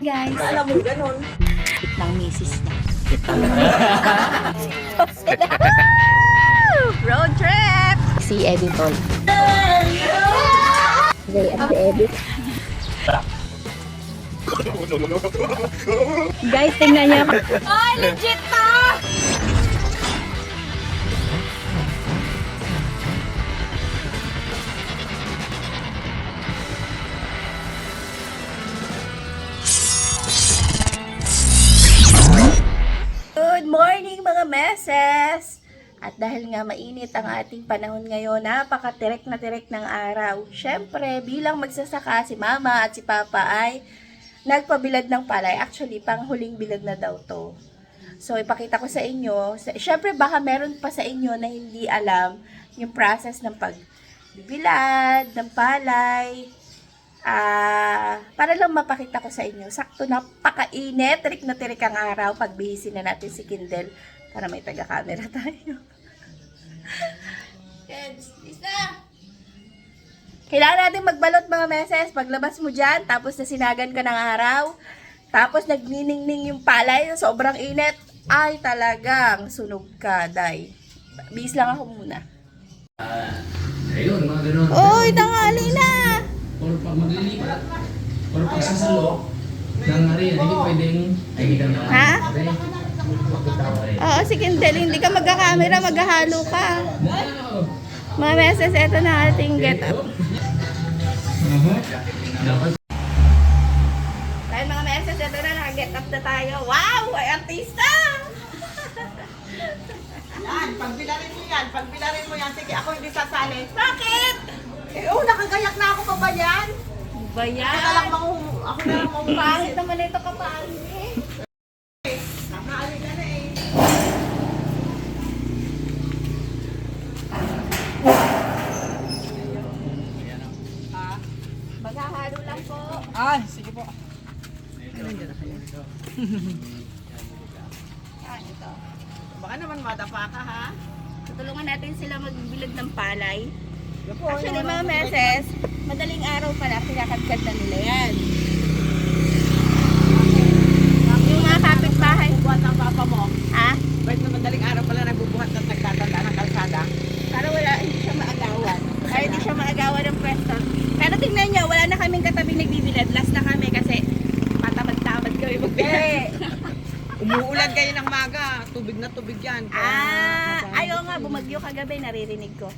Guys, Alam mo ganun. ng misis niya. Road trip! Si Editor. Ray at si Edit. Guys, tingnan niyo. Ay, legit to! Good morning mga meses! At dahil nga mainit ang ating panahon ngayon, napakatirek na tirek ng araw. Syempre, bilang magsasaka, si Mama at si Papa ay nagpabilad ng palay. Actually, panghuling bilad na daw to. So, ipakita ko sa inyo. Syempre, baka meron pa sa inyo na hindi alam yung process ng pagbibilad ng palay. Para lang mapakita ko sa inyo. Sakto, napakainit, tirik na tirik ang araw. Pagbihisin na natin si Kindle para may taga-camera tayo. Kailangan natin magbalot mga meses. Paglabas mo dyan, tapos nasinagan ka ng araw, tapos nagniningning yung palay, sobrang init, ay talagang sunog ka, day. Bis lang ako muna. Ayun, mga ganun. Oy, tanghali na! Or pag maglilipat, or pag sasalo, ng hari, hindi pwedeng tagitan na. Ha? Oo, si Kindle, hindi ka magka-camera, maghahalo ka. Mga meses, eto na ating get up. Dapat. Dahil mga meses, eto na, naka-get up na tayo. Wow! Ay, artista! Yan, pagbilarin mo yan. Pagbilarin mo yan. Sige, ako hindi sasali. Bakit? Nakagayak na ako pa ba yan? Ba yan? Ako na lang Pangit mahuhulisin. naman ito kapangit. Nakaalig ka na eh. Maghahalo lang po. Sige po. Ito. Baka naman madapa ka ha? Tutulungan natin sila magbilad ng palay. Actually, mga meses, madaling araw pala, pinakagkad na nila yan. Yung mga kapitbahay. Buhat ng papa mo. Ha? Ba't na madaling araw pala nagbubuhat at nagtatanda ng kalsada? Para wala, hindi siya maagawan. Kaya hindi siya maagawan ng pwesto. Pero tingnan nyo, wala na kaming katabing nagbibilad. Last na kami kasi matamad-tamad kami magbilad. Umuulan kayo ng maga. Tubig na tubig yan. Ayaw nga, bumagyo kagabi, naririnig ko.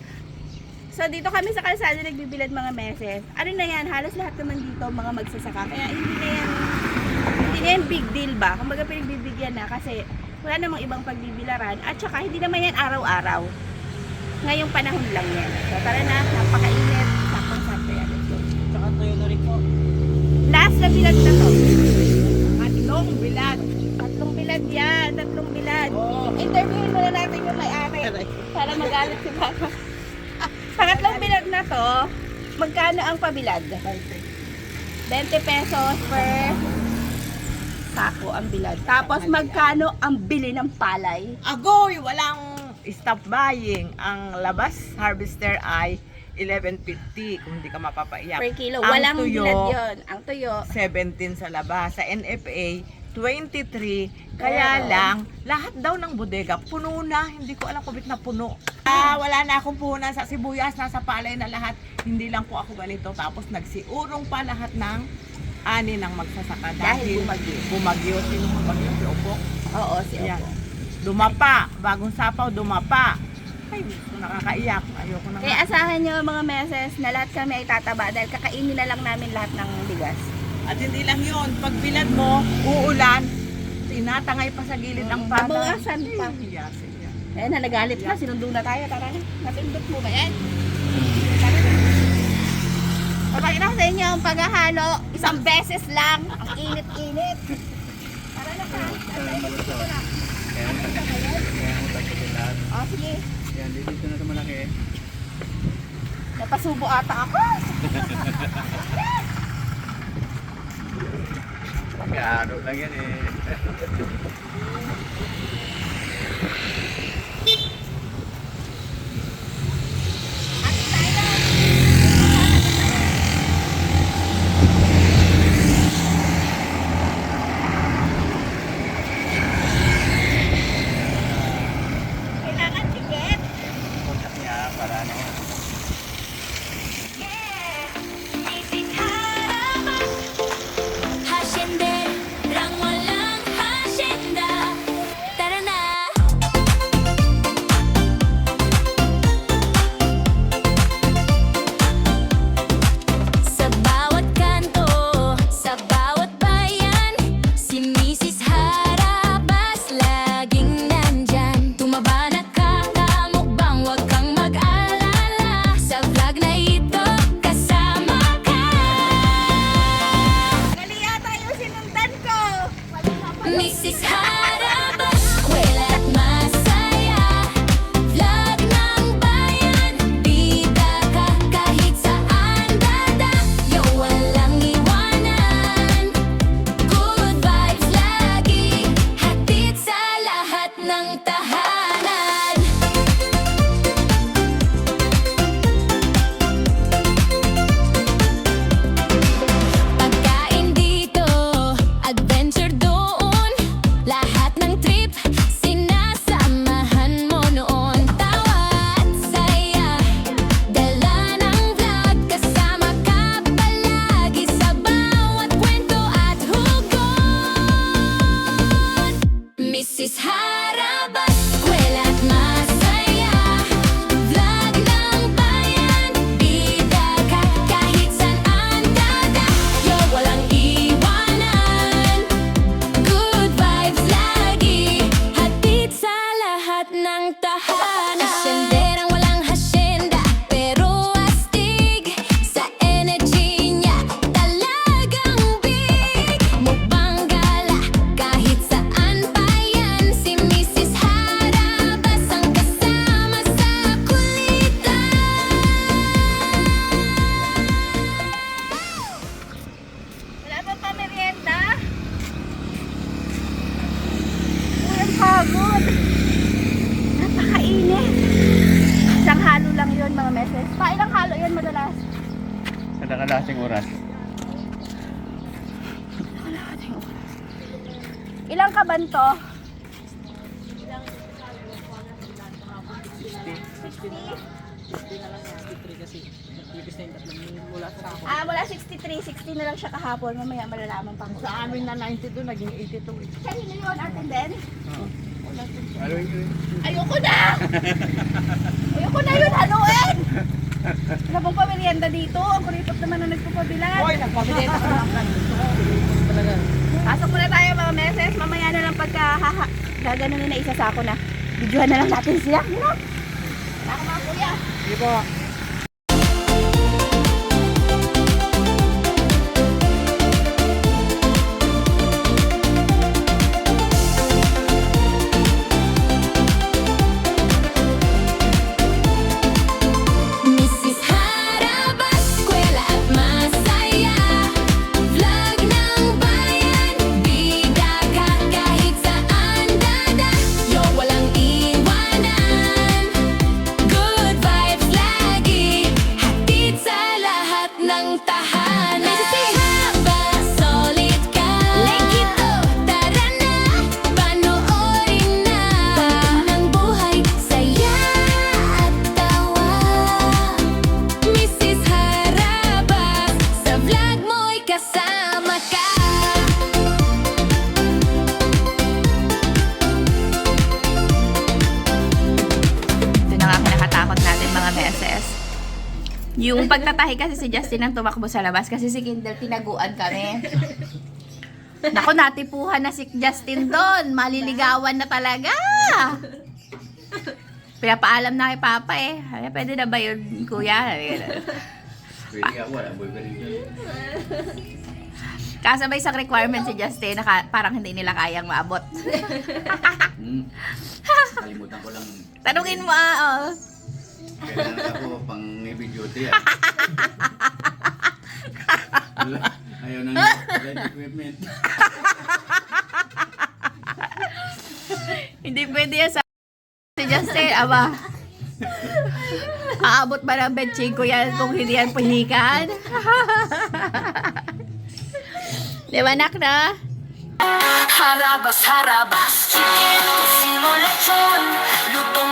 So dito kami sa kalsada nagbibilad mga meses. Ano na yan, halos lahat naman dito mga magsasaka. Kaya hindi na yan big deal ba? Kumbaga pinagbibigyan na kasi wala namang ibang pagbibilaran. At saka hindi naman yan araw-araw. Ngayong panahon lang yan. So tara na, napakainit. Sakong-sakto yan. Let's go. Tsaka tuyo na rin po. Last na bilad na to. Tatlong bilad. Tatlong bilad yan. Tatlong bilad. Oo. Interviewin muna natin yung may-ari. Para magalit si Papa. Pangatlong bilad na to, magkano ang pabilad? 20 pesos per sako ang bilad. Tapos magkano ang bili ng palay? Agoy! Walang stop buying. Ang labas harvester ay 11.50 kung hindi ka mapapaiyak. Per kilo. Ang Walang tuyo, bilad yun. Ang tuyo. 17 sa labas. Sa NFA, 23. Kaya Oo. lang, lahat daw ng bodega puno na. Hindi ko alam kung bit na puno. Wala na akong puhunan sa sibuyas. Nasa palay na lahat. Hindi lang po ako ganito. Tapos nagsiurong pa lahat ng ani ng magsasaka. Dahil bumagyo. Bumagyo. Sino bumagyo? Si Opok. Oo, si Ayan. Opo. Dumapa. Bagong sapaw, dumapa. Ay, gusto nakakaiyak. Ayoko na Kaya nga. asahan nyo mga meses na lahat kami ay tataba dahil kakainin na lang namin lahat ng bigas. At hindi lang yun. Pag bilad mo, uulan, tinatangay pa sa gilid ng palay. Babawasan pa. Yes, yes. Ayan na, nagalit na. Sinundo na tayo. Tara na. Napindot mo ba yan? Tara na. Papakita ko sa inyo ang paghahalo. Isang beses lang. Ang init-init. Tara na ka. Oh, sige. Yan, dito na sa malaki. Napasubo ata ako. Karo lang yan eh. Ilang kaban to? 60. Ah, mula 63. 60 na lang siya kahapon. Mamaya malalaman pa ko. Sa amin na 92, naging 82 eh. Kanina yun, atin din? Ayoko na! Ayoko na yun, haluin! Wala pong pamerienda dito. Ang kuripot naman na nagpupabilan. Hoy, nagpabilit ako ng ganito. Pasok muna tayo mga meses. Mamaya na lang pagka gaganunin na isa sa ako na. Videohan na lang natin sila. Ano? Wala ka mga kuya. Sige po. Mrs. Harabas, eskwela at masaya. Vlog ng bayan, bida ka kahit saan dadayo, walang iwanan. Good vibes lagi, hatid sa lahat ng tahanan. Mrs. Harabas, solid ka. Like ito, tara na, panoorin na. Kwento ng buhay, saya at tawa. Mrs. Harabas, sa vlog mo'y kasama ka. Ito na nga kinakatakot natin mga meses. Yung pagtatahi kasi si Justin ang tumakbo sa labas kasi si Kindle tinaguan kami. Naku, natipuhan na si Justin doon. Maliligawan na talaga. Pinapaalam na kay Papa eh. Ay, pwede na ba yun, Kuya? Pwede ako, wala boyfriend dyan. Kasabay sa requirement si Justin na parang hindi nila kayang maabot. Kalimutan ko lang. Tanungin mo oh. Kailangan ako pang heavy duty Ayaw nang rent equipment. Hindi pwede yan sa si Justin, aba. Aabot ba ng benching ko yan kung hindi yan panikan? Di ba, anak na? Harabas, harabas, chicken, tocino, lechon, lutong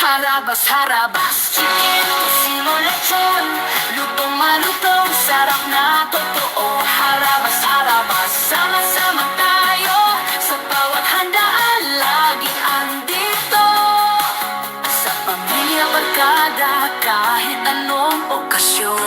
harabas, harabas, chicken, tocino, lechon, lutong malutong, sarap na totoo. Harabas, harabas, sama-sama tayo, sa bawat handaan, laging andito. Sa pamilya, barkada, kahit anong okasyon.